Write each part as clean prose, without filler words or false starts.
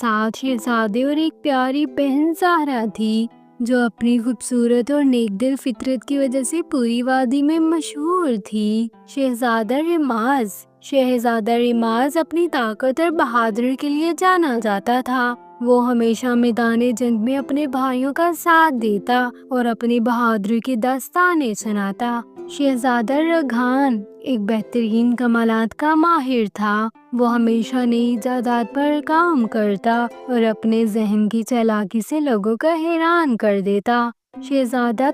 7 شہزادے اور ایک پیاری بہن زہرا تھی جو اپنی خوبصورت اور نیک دل فطرت کی وجہ سے پوری وادی میں مشہور تھی۔ شہزادہ ریماز اپنی طاقت اور بہادری کے لیے جانا جاتا تھا۔ وہ ہمیشہ میدان جنگ میں اپنے بھائیوں کا ساتھ دیتا اور اپنی بہادری کی داستانیں سناتا۔ شہزادہ رگھان ایک بہترین کمالات کا ماہر تھا۔ وہ ہمیشہ نئی ایجادات پر کام کرتا اور اپنے ذہن کی چالاکی سے لوگوں کو حیران کر دیتا۔ شہزادہ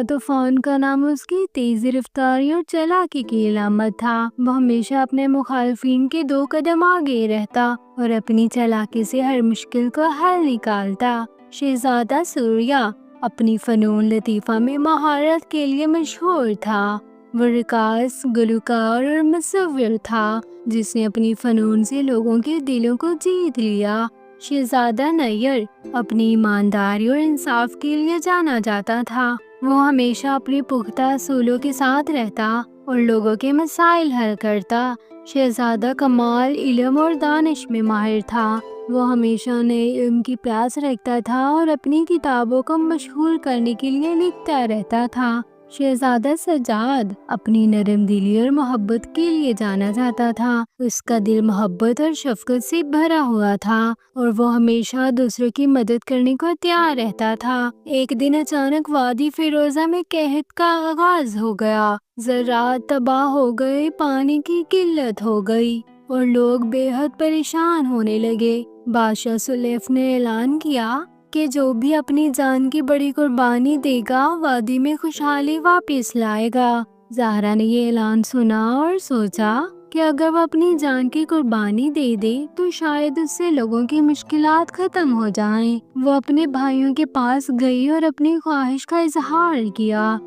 طوفان کا نام اس کی تیزی رفتاری اور چالاکی کی علامت تھا۔ وہ ہمیشہ اپنے مخالفین کے 2 قدم آگے رہتا اور اپنی چالاکی سے ہر مشکل کو حل نکالتا۔ شہزادہ سوریا اپنی فنون لطیفہ میں مہارت کے لیے مشہور تھا۔ وہ رقاص، گلوکار اور مصور تھا جس نے اپنی فنون سے لوگوں کے دلوں کو جیت لیا۔ شہزادہ نیر اپنی ایمانداری اور انصاف کے لیے جانا جاتا تھا۔ وہ ہمیشہ اپنی پختہ اصولوں کے ساتھ رہتا اور لوگوں کے مسائل حل کرتا۔ شہزادہ کمال علم اور دانش میں ماہر تھا۔ وہ ہمیشہ نئے علم کی پیاس رکھتا تھا اور اپنی کتابوں کو مشہور کرنے کے لیے لکھتا رہتا تھا۔ شہزادہ سجاد اپنی نرم دلی اور محبت کے لیے جانا جاتا تھا۔ اس کا دل محبت اور شفقت سے بھرا ہوا تھا اور وہ ہمیشہ دوسروں کی مدد کرنے کو تیار رہتا تھا۔ ایک دن اچانک وادی فیروزہ میں قحط کا آغاز ہو گیا۔ زراعت تباہ ہو گئی، پانی کی قلت ہو گئی اور لوگ بے حد پریشان ہونے لگے۔ بادشاہ سلیف نے اعلان کیا کہ جو بھی اپنی جان کی بڑی قربانی دے گا وادی میں خوشحالی واپس لائے گا۔ زہرا نے یہ اعلان سنا اور سوچا کہ اگر وہ اپنی جان کی قربانی دے دے تو شاید اس سے لوگوں کی مشکلات ختم ہو جائیں۔ وہ اپنے بھائیوں کے پاس گئی اور اپنی خواہش کا اظہار کیا۔